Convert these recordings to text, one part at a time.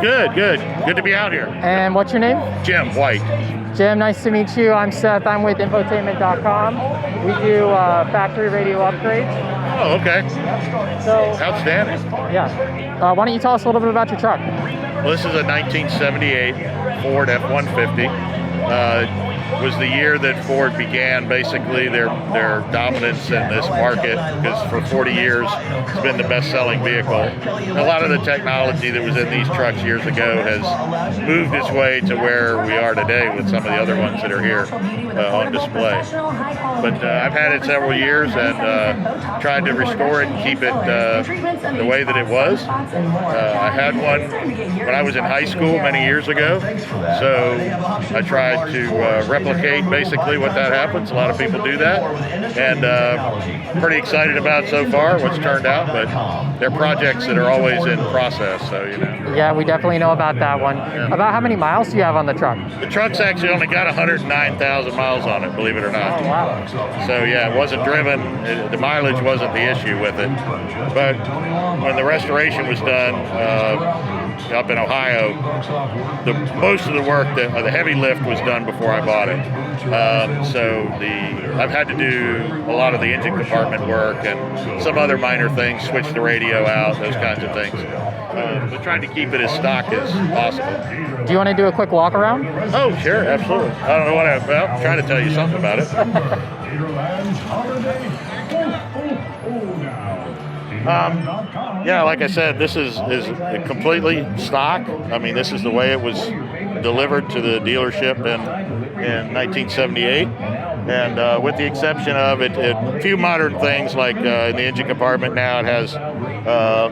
Good, good. Good to be out here. And what's your name? Jim White. Jim, nice to meet you. I'm Seth. I'm with Infotainment.com. We do factory radio upgrades. Oh, okay. So, Outstanding. yeah. Why don't you tell us a little bit about your truck? Well, this is a 1978 Ford F-150. Was the year that Ford began basically their dominance in this market, because for 40 years it's been the best-selling vehicle. A lot of the technology that was in these trucks years ago has moved its way to where we are today with some of the other ones that are here on display. But I've had it several years and tried to restore it and keep it the way that it was. I had one when I was in high school many years ago, so I tried to replicate basically what that happens. A lot of people do that, and pretty excited about so far what's turned out, but they're projects that are always in process, so you know. Yeah, we definitely know about that one. Yeah. About how many miles do you have on the truck? The truck's actually only got 109,000 miles on it, believe it or not. Oh, wow. So yeah, it wasn't driven, the mileage wasn't the issue with it, but when the restoration was done up in Ohio, most of the work, the heavy lift was done before I bought it. So I've had to do a lot of the engine compartment work and some other minor things, switch the radio out, those kinds of things. But trying to keep it as stock as possible. Do you want to do a quick walk around? Oh, sure, absolutely. I don't know what I'm trying to tell you something about it. Yeah, like I said, this is completely stock. I mean, this is the way it was delivered to the dealership in 1978. And with the exception of a few modern things, like in the engine compartment now, it has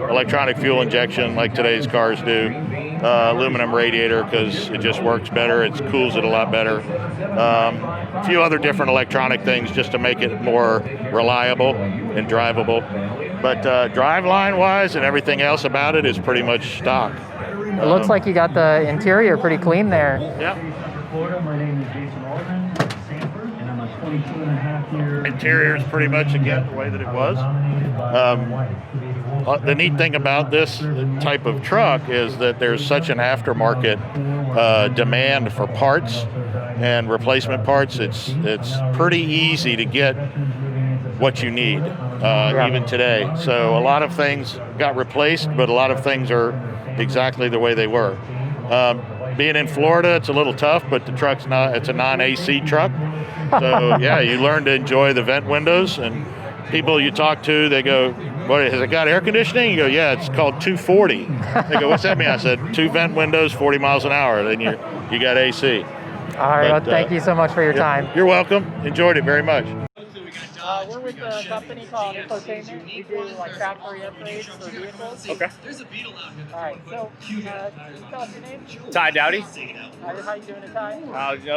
electronic fuel injection like today's cars do. Aluminum radiator because it just works better. It cools it a lot better. A few other different electronic things just to make it more reliable and drivable. But driveline wise and everything else about it is pretty much stock. It looks like you got the interior pretty clean there. Yep. Interior is pretty much again the way that it was. The neat thing about this type of truck is that there's such an aftermarket demand for parts and replacement parts. It's pretty easy to get what you need even today. So a lot of things got replaced, but a lot of things are exactly the way they were. Being in Florida, it's a little tough, but the truck's it's a non-AC truck. So yeah, you learn to enjoy the vent windows, and people you talk to, they go, "What, has it got air conditioning?" You go, "Yeah, it's called 240. They go, "What's that mean?" I said, 2 vent windows, 40 miles an hour. Then you got AC. All right, well, thank you so much for your time. You're welcome. Enjoyed it very much. We're with a company called Infotainment. We do like factory upgrades for vehicles. Okay. All right, so can you tell us your name? Ty Dowdy. How you doing, Ty?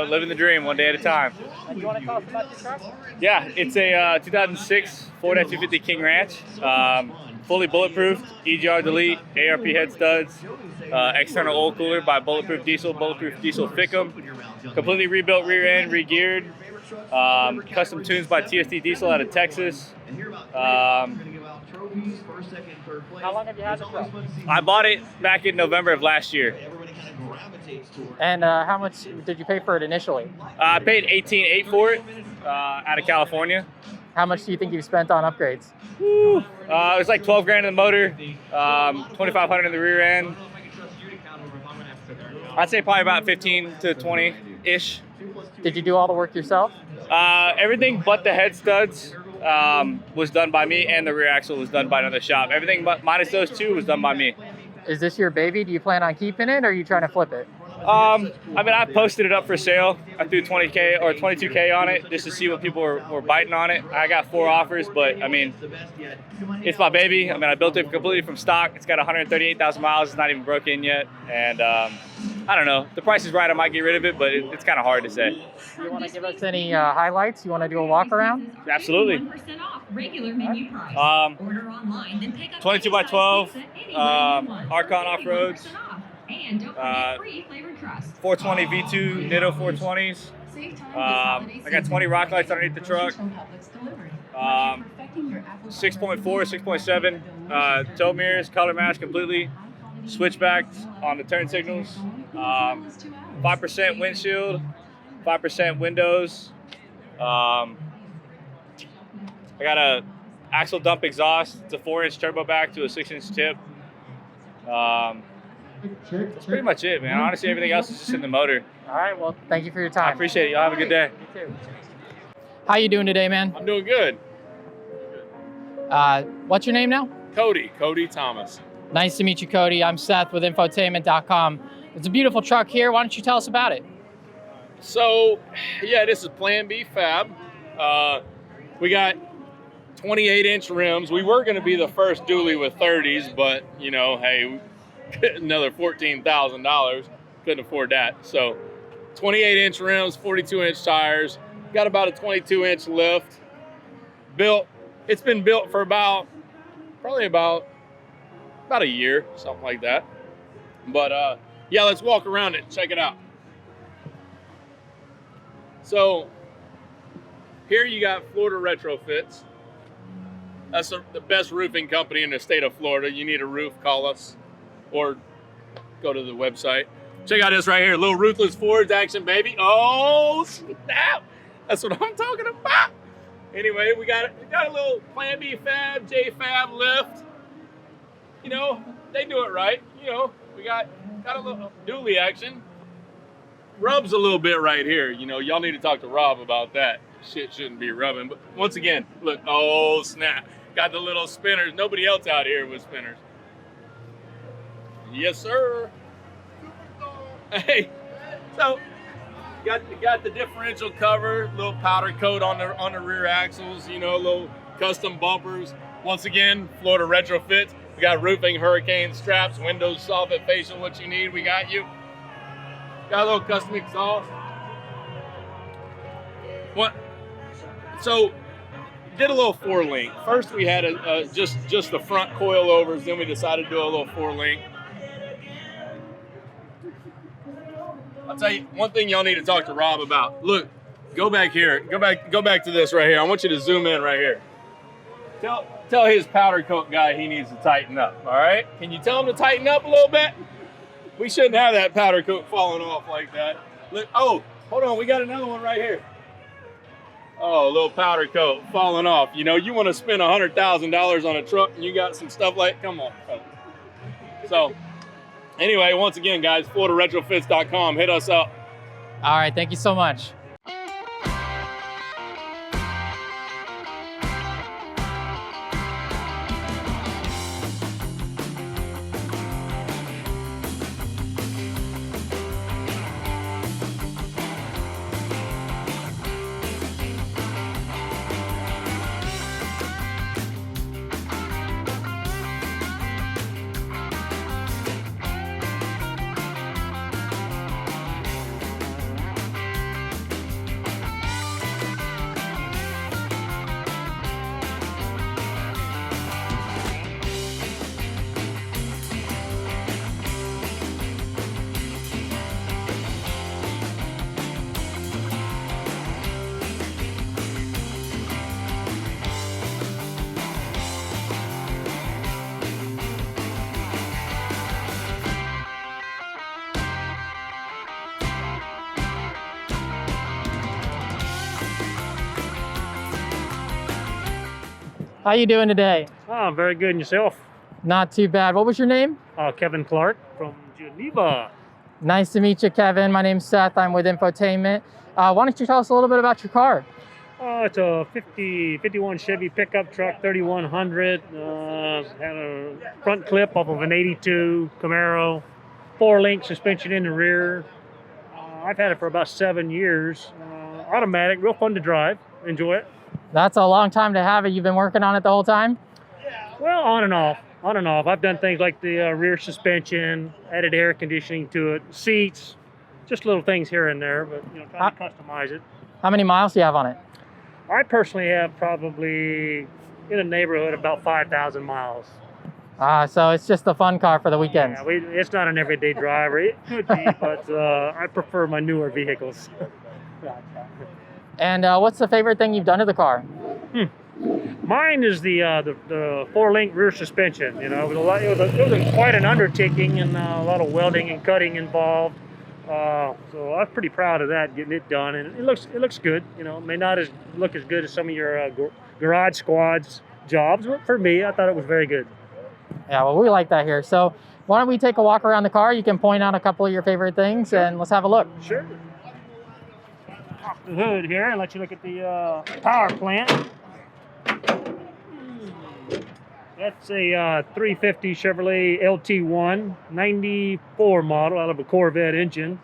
Living the dream one day at a time. And you want to tell us about your truck? Yeah, it's a 2006 Ford F-250 King Ranch. Fully bulletproof, EGR delete, ARP head studs, external oil cooler by Bulletproof Diesel Fickum, completely rebuilt rear end, re-geared. Custom tunes by TSD Diesel out of Texas. How long have you had the truck? I bought it back in November of last year. And how much did you pay for it initially? I paid $18,800 for it out of California. How much do you think you've spent on upgrades? It was like 12 grand in the motor, 2,500 in the rear end. I'd say probably about 15 to 20-ish. Did you do all the work yourself? Everything but the head studs was done by me, and the rear axle was done by another shop. Everything but minus those two was done by me. Is this your baby? Do you plan on keeping it, or are you trying to flip it? I mean, I posted it up for sale. I threw $20K or $22K on it just to see what people were biting on it. I got 4 offers, but I mean, it's my baby. I mean, I built it completely from stock. It's got 138,000 miles. It's not even broken yet. And I don't know. If the price is right, I might get rid of it, but it's kind of hard to say. You want to give us any highlights? You want to do a walk around? Absolutely. 1% off regular menu price. Order online, then pick up 22x12, Archon off-roads. And don't forget free flavored crust. 420 V2 Nitto 420s. I got 20 rock lights underneath the truck. 6.4, 6.7 tow mirrors, color match completely. switchbacks on the turn signals, 5% windshield, 5% windows. I got a axle dump exhaust. It's a 4-inch turbo back to a 6-inch tip. That's pretty much it, man. Honestly, everything else is just in the motor. All right, well, thank you for your time. I appreciate it. Y'all have a good day. You too. How you doing today, man? I'm doing good. What's your name now? Cody Thomas. Nice to meet you, Cody. I'm Seth with Infotainment.com. It's a beautiful truck here. Why don't you tell us about it? So, yeah, this is Plan B Fab. We got 28-inch rims. We were going to be the first dually with 30s, but, you know, hey, another $14,000. Couldn't afford that. So, 28-inch rims, 42-inch tires. Got about a 22-inch lift. It's been built for probably about a year, something like that. But yeah, let's walk around it and check it out. So here you got Florida Retrofits. That's the best roofing company in the state of Florida. You need a roof, call us or go to the website. Check out this right here, little Ruthless Fords action, baby. Oh, snap. That's what I'm talking about. Anyway, we got a little Plan B Fab, J Fab lift. You know, they do it right. You know, we got a little dually action. Rubs a little bit right here. You know, y'all need to talk to Rob about that. Shit shouldn't be rubbing. But once again, look, oh snap. Got the little spinners. Nobody else out here with spinners. Yes, sir. Hey, so got the differential cover, little powder coat on the rear axles, you know, little custom bumpers. Once again, Florida Retrofits. We got roofing, hurricane straps, windows, soffit, facial, what you need, we got you. Got a little custom exhaust. What? So, did a little 4-link. First we had just the front coilovers, then we decided to do a little 4-link. I'll tell you one thing y'all need to talk to Rob about. Look, go back here. Go back to this right here. I want you to zoom in right here. Tell his powder coat guy he needs to tighten up, all right? Can you tell him to tighten up a little bit? We shouldn't have that powder coat falling off like that. Look, oh, hold on, we got another one right here. Oh, a little powder coat falling off. You know, you want to spend $100,000 on a truck and you got some stuff like, come on, folks. So, anyway, once again, guys, FloridaRetrofits.com. Hit us up. All right, thank you so much. How you doing today? Oh, very good. And yourself? Not too bad. What was your name? Kevin Clark from Geneva. Nice to meet you, Kevin. My name's Seth. I'm with Infotainment. Why don't you tell us a little bit about your car? It's a 51 Chevy pickup truck, 3100. Had a front clip off of an 82 Camaro, 4-link suspension in the rear. I've had it for about 7 years. Automatic, real fun to drive. Enjoy it. That's a long time to have it. You've been working on it the whole time? Well, on and off. I've done things like the rear suspension, added air conditioning to it, seats, just little things here and there, but you know, trying to customize it. How many miles do you have on it? I personally have probably in a neighborhood about 5,000 miles. So it's just a fun car for the weekends. Yeah, it's not an everyday driver. It could be, but I prefer my newer vehicles. And what's the favorite thing you've done to the car? Mine is the 4-link rear suspension. You know, it was quite an undertaking and a lot of welding and cutting involved. So I'm pretty proud of that, getting it done, and it looks good. You know, it may not look as good as some of your garage squads jobs, but for me, I thought it was very good. Yeah, well, we like that here. So why don't we take a walk around the car? You can point out a couple of your favorite things, and let's have a look. Sure. Off the hood here and let you look at the power plant. That's a 350 Chevrolet LT1 94 model out of a Corvette engine.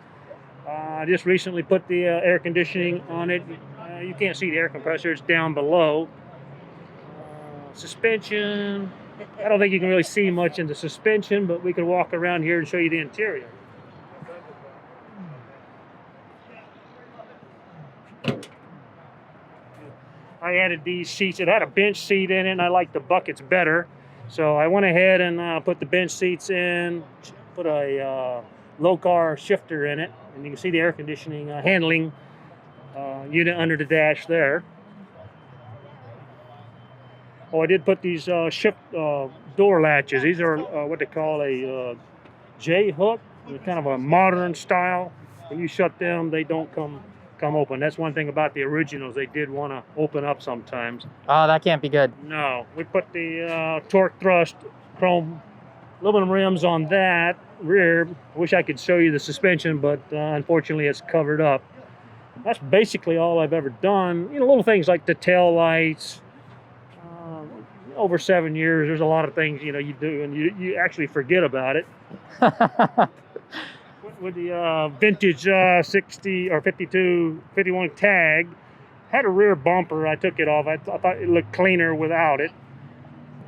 I just recently put the air conditioning on it. You can't see the air compressor, it's down below. Suspension, I don't think you can really see much in the suspension, but we could walk around here and show you the interior. I added these seats. It had a bench seat in it, and I like the buckets better. So I went ahead and put the bench seats in, put a low-car shifter in it, and you can see the air conditioning handling unit under the dash there. Oh, I did put these shift door latches. These are what they call a J-hook. They're kind of a modern style. When you shut them, they don't come open. That's one thing about the originals. They did want to open up sometimes. Oh, that can't be good. No, we put the torque thrust chrome aluminum rims on that rear. I wish I could show you the suspension, but unfortunately it's covered up. That's basically all I've ever done. You know, little things like the tail lights. Over 7 years, there's a lot of things, you know, you do and you actually forget about it. With the vintage 60 or 52, 51 tag, had a rear bumper. I took it off. I thought it looked cleaner without it.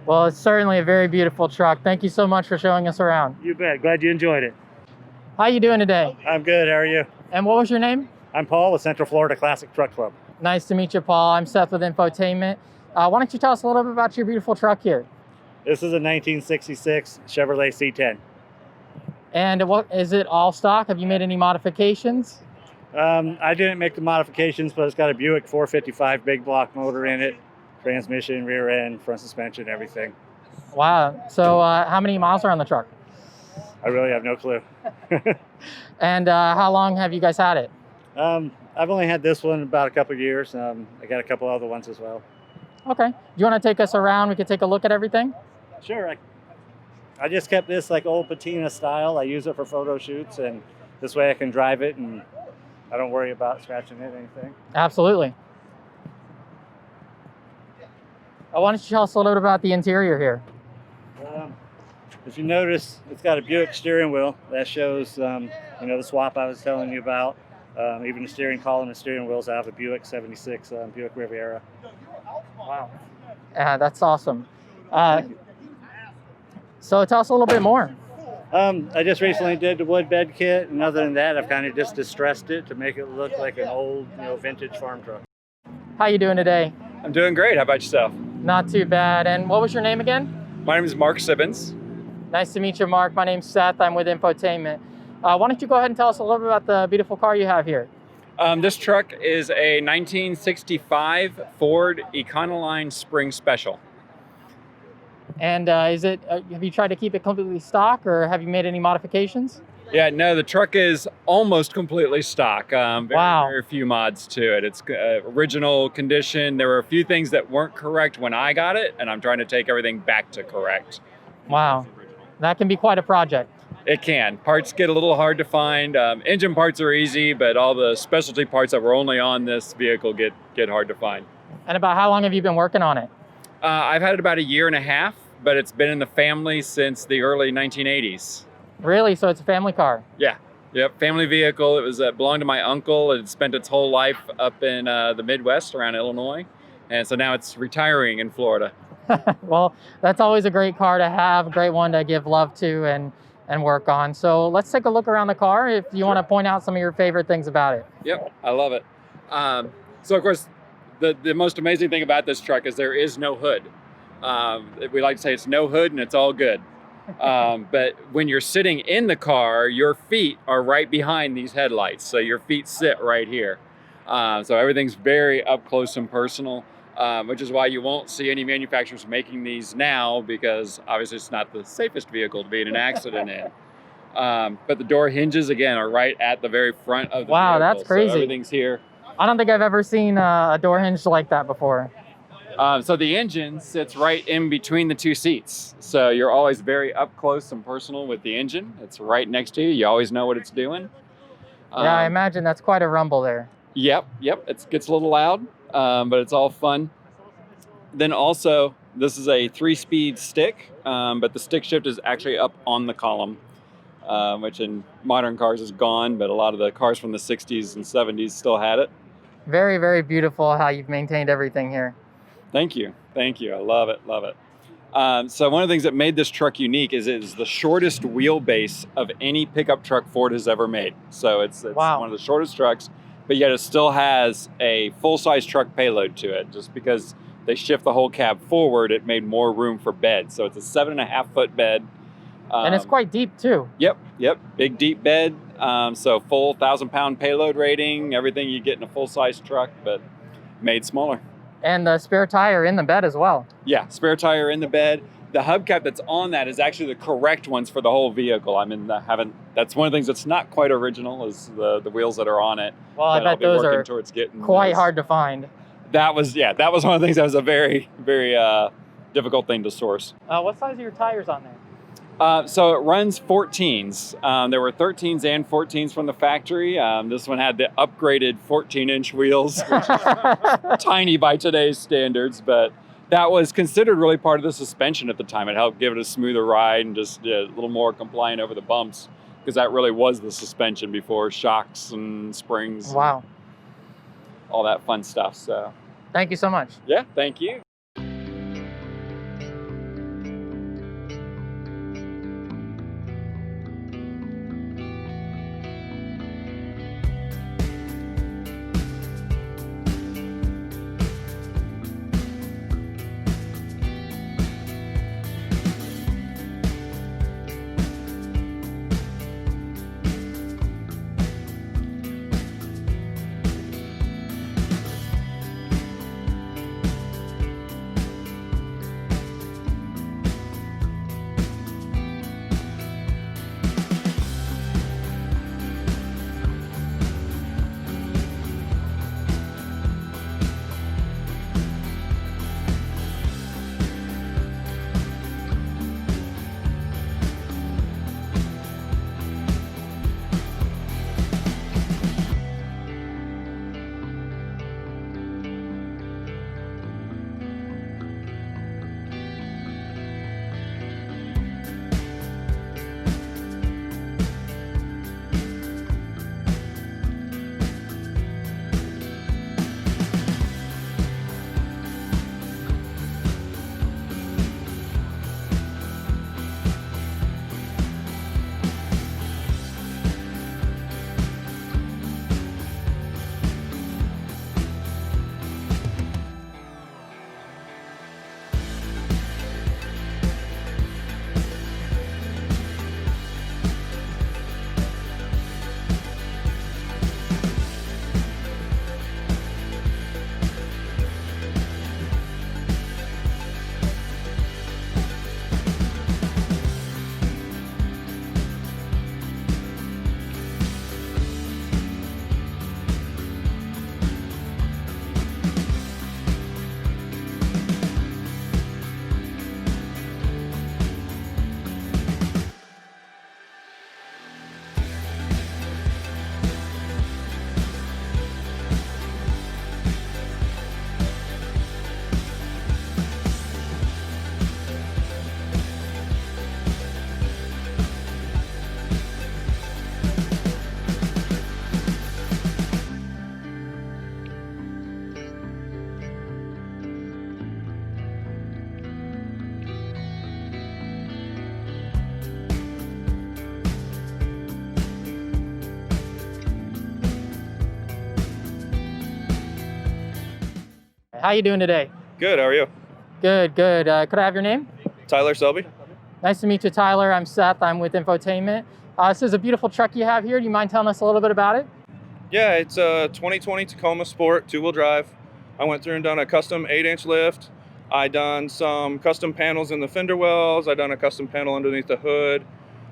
Well, it's certainly a very beautiful truck. Thank you so much for showing us around. You bet. Glad you enjoyed it. How you doing today? I'm good. How are you? And what was your name? I'm Paul with Central Florida Classic Truck Club. Nice to meet you, Paul. I'm Seth with Infotainment. Why don't you tell us a little bit about your beautiful truck here? This is a 1966 Chevrolet C10. And what is it, all stock? Have you made any modifications? I didn't make the modifications, but it's got a Buick 455 big block motor in it, transmission, rear end, front suspension, everything. Wow. So how many miles are on the truck? I really have no clue. And how long have you guys had it? I've only had this one about a couple of years. I got a couple other ones as well. Okay. Do you want to take us around? We could take a look at everything? Sure. I just kept this like old patina style. I use it for photo shoots, and this way I can drive it and I don't worry about scratching it or anything. Absolutely. Why don't you tell us a little bit about the interior here? If you notice, it's got a Buick steering wheel. That shows, you know, the swap I was telling you about. Even the steering column and steering wheels out of a Buick 76 Buick Riviera. Wow. That's awesome. So tell us a little bit more. I just recently did the wood bed kit, and other than that, I've kind of just distressed it to make it look like an old, you know, vintage farm truck. How you doing today? I'm doing great. How about yourself? Not too bad. And what was your name again? My name is Mark Sibbins. Nice to meet you, Mark. My name's Seth. I'm with Infotainment. Why don't you go ahead and tell us a little bit about the beautiful car you have here? This truck is a 1965 Ford Econoline Spring Special. And have you tried to keep it completely stock, or have you made any modifications? Yeah, no, the truck is almost completely stock. Wow. Very few mods to it. It's original condition. There were a few things that weren't correct when I got it, and I'm trying to take everything back to correct. Wow. That can be quite a project. It can. Parts get a little hard to find. Engine parts are easy, but all the specialty parts that were only on this vehicle get hard to find. And about how long have you been working on it? I've had it about 1.5 years, but it's been in the family since the early 1980s. Really? So it's a family car? Yeah. Yep. Family vehicle. It was belonged to my uncle. It spent its whole life up in the Midwest around Illinois. And so now it's retiring in Florida. Well, that's always a great car to have, a great one to give love to and work on. So let's take a look around the car if you want to point out some of your favorite things about it. Yep. I love it. So of course, the most amazing thing about this truck is there is no hood. We like to say it's no hood and it's all good. But when you're sitting in the car, your feet are right behind these headlights. So your feet sit right here. So everything's very up close and personal. which is why you won't see any manufacturers making these now, because obviously it's not the safest vehicle to be in an accident in. But the door hinges, again, are right at the very front of the Wow, vehicle. that's crazy. So everything's here. I don't think I've ever seen a door hinge like that before. So the engine sits right in between the two seats. So you're always very up close and personal with the engine. It's right next to you. You always know what it's doing. Yeah, I imagine that's quite a rumble there. Yep. It gets a little loud, but it's all fun. Then also, this is a 3-speed stick, but the stick shift is actually up on the column, which in modern cars is gone, but a lot of the cars from the 60s and 70s still had it. Very, very beautiful how you've maintained everything here. Thank you. I love it. So one of the things that made this truck unique is it's the shortest wheelbase of any pickup truck Ford has ever made. So it's Wow. one of the shortest trucks, but yet it still has a full-size truck payload to it. Just because they shift the whole cab forward, it made more room for bed. So it's a 7.5-foot bed. And it's quite deep too. Yep. Big, deep bed. So full 1,000-pound payload rating, everything you get in a full-size truck, but made smaller. And the spare tire in the bed as well. Yeah, spare tire in the bed. The hubcap that's on that is actually the correct ones for the whole vehicle. I mean, that's one of the things that's not quite original is the wheels that are on it. Well, I But I'll bet be those working are towards getting quite those. hard to find. That was one of the things that was a very, very difficult thing to source. What size are your tires on there? So it runs 14s. There were 13s and 14s from the factory. This one had the upgraded 14-inch wheels, which is tiny by today's standards, but that was considered really part of the suspension at the time. It helped give it a smoother ride and just a little more compliant over the bumps, because that really was the suspension before shocks and springs. Wow. And all that fun stuff. So Thank you so much. yeah, thank you. How you doing today? Good, how are you? Good, good. Could I have your name? Tyler Selby? Nice to meet you, Tyler. I'm Seth. I'm with Infotainment. This is a beautiful truck you have here. Do you mind telling us a little bit about it? Yeah, it's a 2020 Tacoma Sport, 2-wheel drive. I went through and done a custom 8-inch lift. I done some custom panels in the fender wells. I done a custom panel underneath the hood.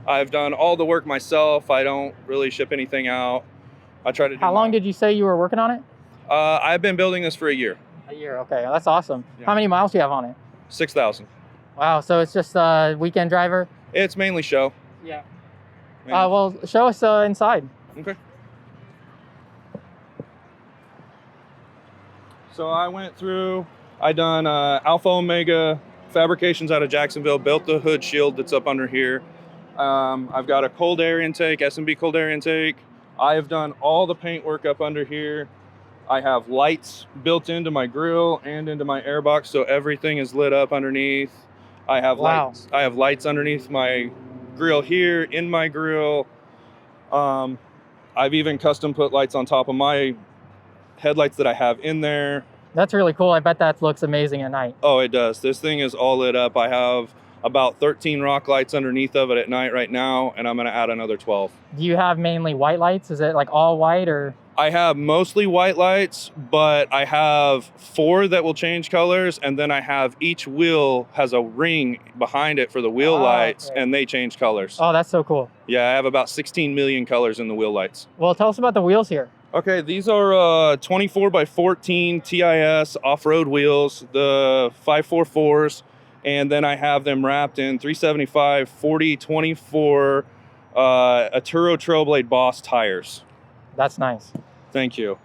I've done all the work myself. I don't really ship anything out. I try to do How long did you say you were working on it? I've been building this for a year. A year, okay, that's awesome. Yeah. How many miles do you have on it? 6,000. Wow, so it's just a weekend driver? It's mainly show. Yeah. Well, show us inside. Okay. So I went through, I done Alpha Omega fabrications out of Jacksonville, built the hood shield that's up under here. I've got a cold air intake, S&B cold air intake. I have done all the paint work up under here. I have lights built into my grill and into my airbox, so everything is lit up underneath. I have lights. I have lights underneath my grill here, in my grill. I've even custom put lights on top of my headlights that I have in there. That's really cool. I bet that looks amazing at night. Oh, it does. This thing is all lit up. I have about 13 rock lights underneath of it at night right now, and I'm going to add another 12. Do you have mainly white lights? Is it like all white or? I have mostly white lights, but I have 4 that will change colors, and then I have each wheel has a ring behind it for the wheel lights, okay. and they change colors. Oh, that's so cool. Yeah, I have about 16 million colors in the wheel lights. Well, tell us about the wheels here. Okay, these are 24 by 14 TIS off-road wheels, the 544s, and then I have them wrapped in 375 40 24 Atturo Trailblade Boss tires. That's nice. Thank you.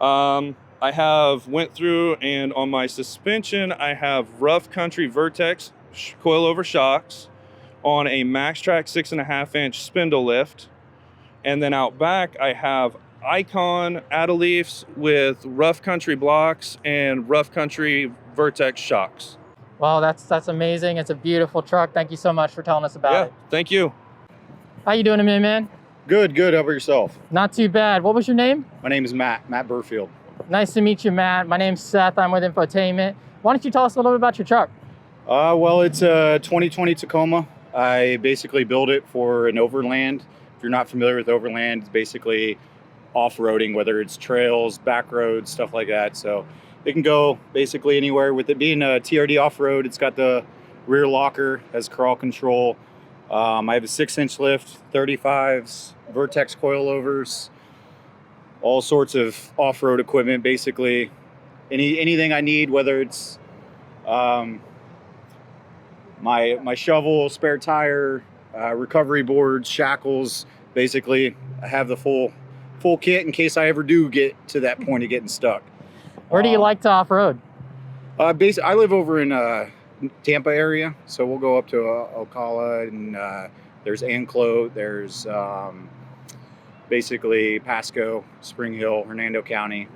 I have went through, and on my suspension, I have Rough Country Vertex coilover shocks on a MaxTrack 6.5-inch spindle lift. And then out back, I have Icon Adeleafs with Rough Country blocks and Rough Country Vertex shocks. Wow, that's amazing. It's a beautiful truck. Thank you so much for telling us about it. Thank you. How you doing, man? Good. How about yourself? Not too bad. What was your name? My name is Matt Burfield. Nice to meet you, Matt. My name's Seth. I'm with Infotainment. Why don't you tell us a little bit about your truck? Well, it's a 2020 Tacoma. I basically built it for an Overland. If you're not familiar with Overland, it's basically off-roading, whether it's trails, back roads, stuff like that. So it can go basically anywhere. With it being a TRD off-road, it's got the rear locker, has crawl control. I have a 6-inch lift, 35s, Vertex coilovers, all sorts of off-road equipment, basically. Anything I need, whether it's my shovel, spare tire, recovery boards, shackles. Basically, I have the full kit in case I ever do get to that point of getting stuck. Where do you like to off-road? I live over in Tampa area, so we'll go up to Ocala, and there's Anclote, there's basically Pasco, Spring Hill, Hernando County,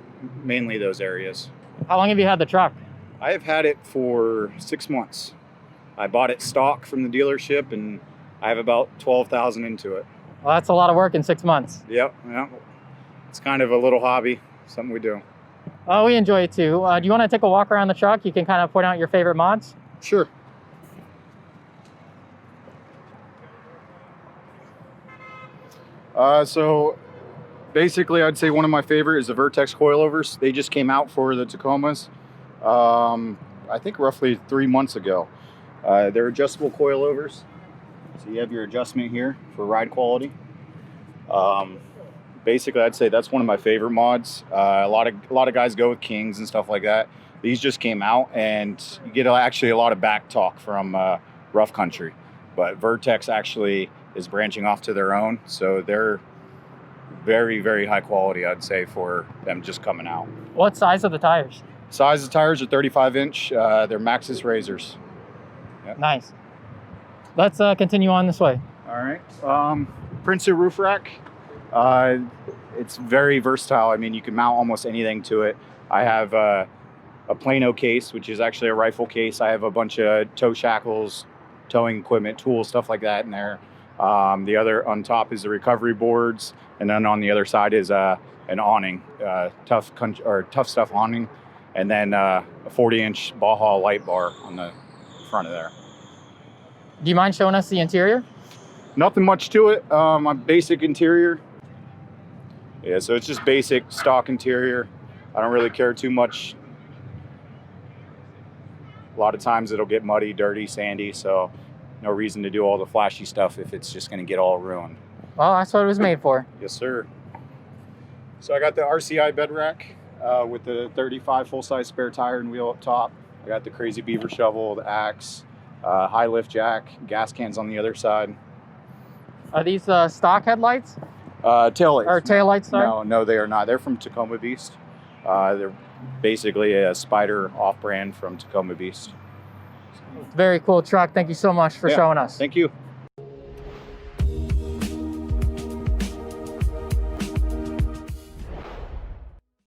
mainly those areas. How long have you had the truck? I have had it for 6 months. I bought it stock from the dealership, and I have about 12,000 into it. Well, that's a lot of work in 6 months. Yep. It's kind of a little hobby, something we do. Oh, we enjoy it too. Do you want to take a walk around the truck? You can kind of point out your favorite mods. Sure. So basically, I'd say one of my favorite is the Vertex coilovers. They just came out for the Tacomas, I think roughly 3 months ago. They're adjustable coilovers. So you have your adjustment here for ride quality. Basically, I'd say that's one of my favorite mods. A lot of guys go with Kings and stuff like that. These just came out, and you get actually a lot of back talk from Rough Country. But Vertex actually is branching off to their own, so they're very, very high quality, I'd say, for them just coming out. What size are the tires? Size of tires are 35-inch. They're Maxxis Razors. Yep. Nice. Let's continue on this way. All right. Princeton roof rack. It's very versatile. I mean, you can mount almost anything to it. I have a Plano case, which is actually a rifle case. I have a bunch of tow shackles, towing equipment, tools, stuff like that in there. The other on top is the recovery boards, and then on the other side is an awning, tough stuff awning, and then a 40-inch Baja light bar on the front of there. Do you mind showing us the interior? Nothing much to it. My basic interior. Yeah, so it's just basic stock interior. I don't really care too much lot of times it'll get muddy, dirty, sandy, so no reason to do all the flashy stuff if it's just going to get all ruined. Well, that's what it was made for. Yes, sir. So I got the RCI bed rack with the 35 full-size spare tire and wheel up top. I got the Crazy Beaver shovel, the axe, high lift jack, gas cans on the other side. Are these stock headlights? Taillights. Or taillights, sorry? No, they are not. They're from Tacoma BEAST. They're basically a Spider off-brand from Tacoma BEAST. Very cool truck. Thank you so much for showing us. Thank you.